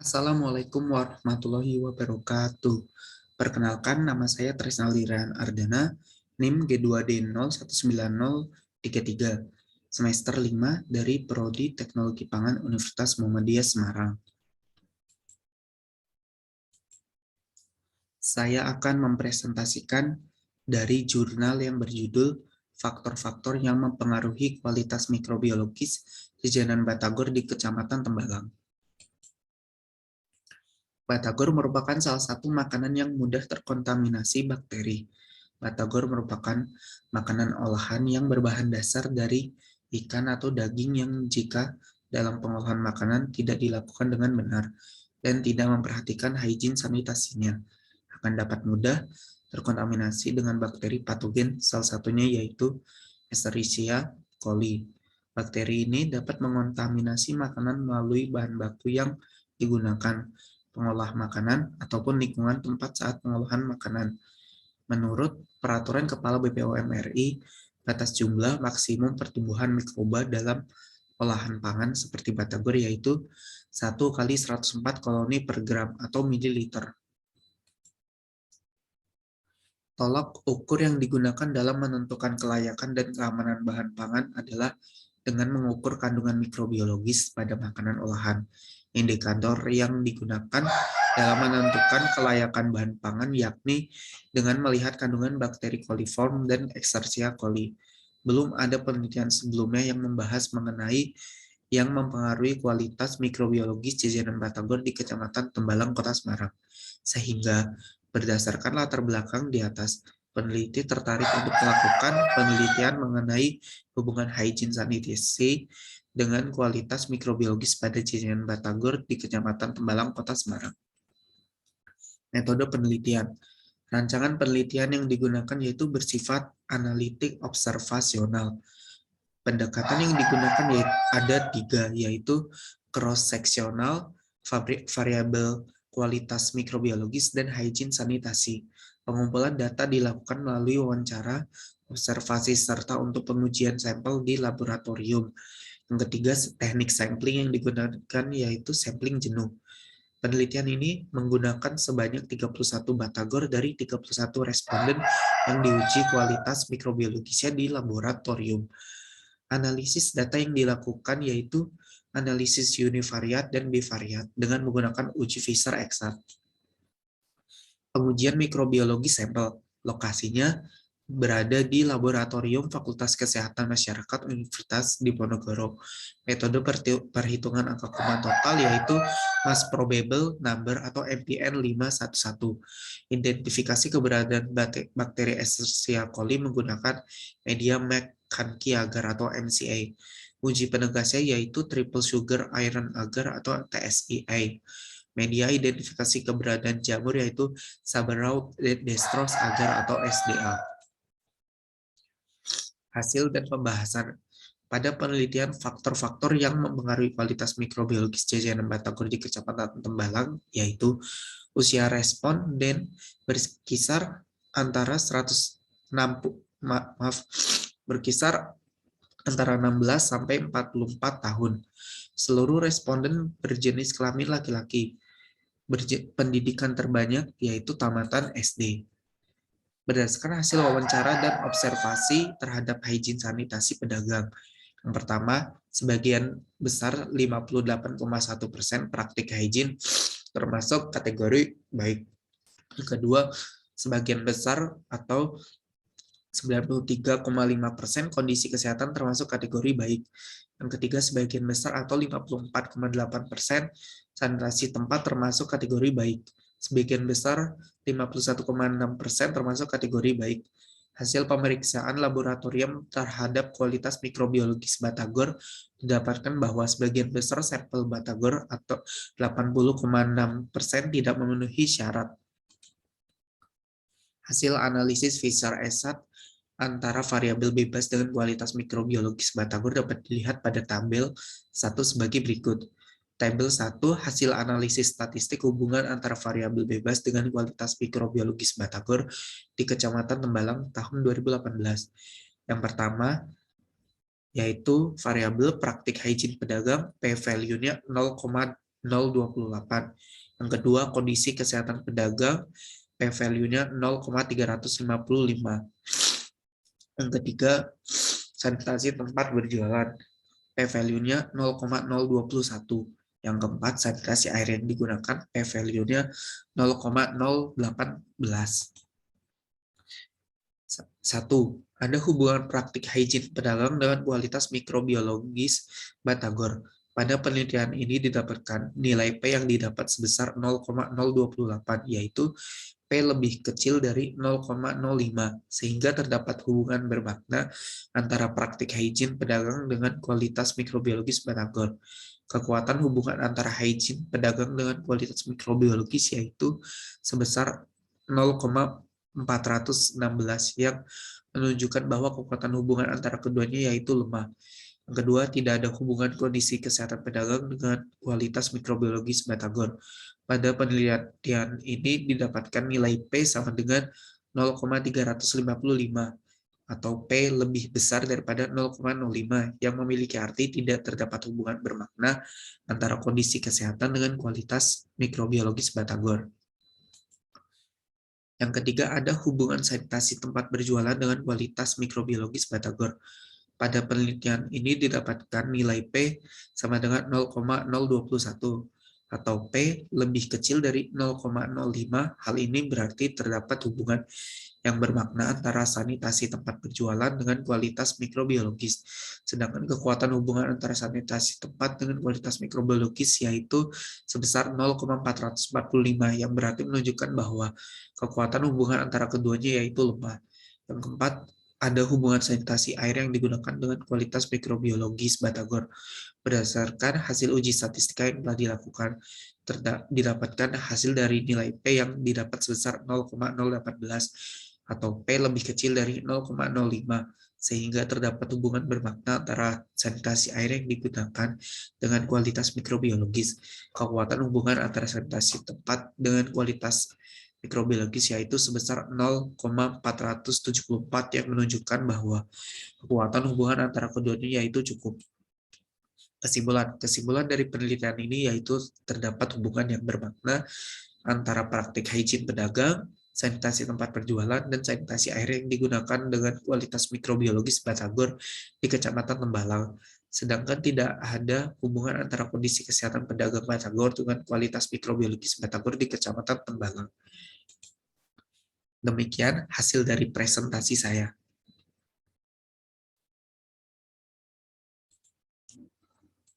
Assalamualaikum warahmatullahi wabarakatuh. Perkenalkan, nama saya Trisna Lirian Ardana, NIM G2D019033, semester 5 dari Prodi Teknologi Pangan Universitas Muhammadiyah Semarang. Saya akan mempresentasikan dari jurnal yang berjudul Faktor-faktor yang mempengaruhi kualitas mikrobiologis jajanan batagor di Kecamatan Tembalang. Batagor merupakan salah satu makanan yang mudah terkontaminasi bakteri. Batagor merupakan makanan olahan yang berbahan dasar dari ikan atau daging yang jika dalam pengolahan makanan tidak dilakukan dengan benar dan tidak memperhatikan higien sanitasinya, akan dapat mudah terkontaminasi dengan bakteri patogen, salah satunya yaitu Escherichia coli. Bakteri ini dapat mengontaminasi makanan melalui bahan baku yang digunakan, pengolah makanan, ataupun lingkungan tempat saat pengolahan makanan. Menurut Peraturan Kepala BPOM RI, batas jumlah maksimum pertumbuhan mikroba dalam olahan pangan seperti batagor yaitu 1 kali 104 koloni per gram atau mililiter. Tolok ukur yang digunakan dalam menentukan kelayakan dan keamanan bahan pangan adalah dengan mengukur kandungan mikrobiologis pada makanan olahan. Indikator yang digunakan dalam menentukan kelayakan bahan pangan yakni dengan melihat kandungan bakteri coliform dan Escherichia coli. Belum ada penelitian sebelumnya yang membahas mengenai yang mempengaruhi kualitas mikrobiologis jajanan batagor di Kecamatan Tembalang, Kota Semarang. Sehingga berdasarkan latar belakang di atas, peneliti tertarik untuk melakukan penelitian mengenai hubungan hygiene sanitasi dengan kualitas mikrobiologis pada jajanan batagor di Kecamatan Tembalang, Kota Semarang. Metode penelitian. Rancangan penelitian yang digunakan yaitu bersifat analitik observasional. Pendekatan yang digunakan ada 3, yaitu cross-sectional, variabel kualitas mikrobiologis, dan hygiene sanitasi. Pengumpulan data dilakukan melalui wawancara, observasi, serta untuk pengujian sampel di laboratorium. Yang ketiga, teknik sampling yang digunakan yaitu sampling jenuh. Penelitian ini menggunakan sebanyak 31 batagor dari 31 responden yang diuji kualitas mikrobiologisnya di laboratorium. Analisis data yang dilakukan yaitu analisis univariat dan bivariat dengan menggunakan uji Fisher eksakt. Pengujian mikrobiologi sampel, lokasinya berada di Laboratorium Fakultas Kesehatan Masyarakat Universitas Diponegoro. Metode perhitungan angka kuman total yaitu mass probable number atau MPN 511. Identifikasi keberadaan bakteri Escherichia coli menggunakan media McCann agar atau MCA. Uji penegasnya yaitu triple sugar iron agar atau TSIA. Media identifikasi keberadaan jamur yaitu Sabarau dextrose agar atau SDA. Hasil dan pembahasan. Pada penelitian faktor-faktor yang mempengaruhi kualitas mikrobiologis jajanan batagor di Kecamatan Tembalang, yaitu usia responden berkisar antara 16 sampai 44 tahun. Seluruh responden berjenis kelamin laki-laki. Pendidikan terbanyak yaitu tamatan SD. Berdasarkan hasil wawancara dan observasi terhadap higien sanitasi pedagang. Yang pertama, sebagian besar 58,1% praktik higien termasuk kategori baik. Yang kedua, sebagian besar atau 93,5% kondisi kesehatan termasuk kategori baik. Yang ketiga, sebagian besar atau 54,8% sanitasi tempat termasuk kategori baik. Sebagian besar 51,6% termasuk kategori baik. Hasil pemeriksaan laboratorium terhadap kualitas mikrobiologis batagor didapatkan bahwa sebagian besar sampel batagor atau 80,6% tidak memenuhi syarat. Hasil analisis Fisher eksakt antara variabel bebas dengan kualitas mikrobiologis batagor dapat dilihat pada tabel 1 sebagai berikut. Tabel 1, hasil analisis statistik hubungan antara variabel bebas dengan kualitas mikrobiologis batagor di Kecamatan Tembalang tahun 2018. Yang pertama, yaitu variabel praktik higien pedagang, p-value-nya 0,8. 0,28. Yang kedua, kondisi kesehatan pedagang, p-value-nya 0,355. Yang ketiga, sanitasi tempat berjualan, p-value-nya 0,021. Yang keempat, sanitasi air yang digunakan, p-value-nya 0,018. 1. Ada hubungan praktik hygiene pedagang dengan kualitas mikrobiologis batagor. Pada penelitian ini didapatkan nilai P yang didapat sebesar 0,028, yaitu P lebih kecil dari 0,05, sehingga terdapat hubungan bermakna antara praktik hygiene pedagang dengan kualitas mikrobiologis batagor. Kekuatan hubungan antara hygiene pedagang dengan kualitas mikrobiologis yaitu sebesar 0,416 yang menunjukkan bahwa kekuatan hubungan antara keduanya yaitu lemah. Yang kedua, tidak ada hubungan kondisi kesehatan pedagang dengan kualitas mikrobiologis batagor. Pada penelitian ini didapatkan nilai P sama dengan 0,355 atau P lebih besar daripada 0,05 yang memiliki arti tidak terdapat hubungan bermakna antara kondisi kesehatan dengan kualitas mikrobiologis batagor. Yang ketiga, ada hubungan sanitasi tempat berjualan dengan kualitas mikrobiologis batagor. Pada penelitian ini didapatkan nilai P sama dengan 0,021 atau P lebih kecil dari 0,05. Hal ini berarti terdapat hubungan yang bermakna antara sanitasi tempat berjualan dengan kualitas mikrobiologis. Sedangkan kekuatan hubungan antara sanitasi tempat dengan kualitas mikrobiologis yaitu sebesar 0,445 yang berarti menunjukkan bahwa kekuatan hubungan antara keduanya yaitu lemah. Yang keempat, ada hubungan sanitasi air yang digunakan dengan kualitas mikrobiologis batagor. Berdasarkan hasil uji statistika yang telah dilakukan, didapatkan hasil dari nilai P yang didapat sebesar 0,018 atau P lebih kecil dari 0,05, sehingga terdapat hubungan bermakna antara sanitasi air yang digunakan dengan kualitas mikrobiologis. Kekuatan hubungan antara sanitasi tempat dengan kualitas mikrobiologis yaitu sebesar 0,474 yang menunjukkan bahwa kekuatan hubungan antara keduanya yaitu cukup. Kesimpulan dari penelitian ini yaitu terdapat hubungan yang bermakna antara praktik hygiene pedagang, sanitasi tempat berjualan, dan sanitasi air yang digunakan dengan kualitas mikrobiologis batagor di Kecamatan Tembalang. Sedangkan tidak ada hubungan antara kondisi kesehatan pedagang batagor dengan kualitas mikrobiologis batagor di Kecamatan Tembalang. Demikian hasil dari presentasi saya.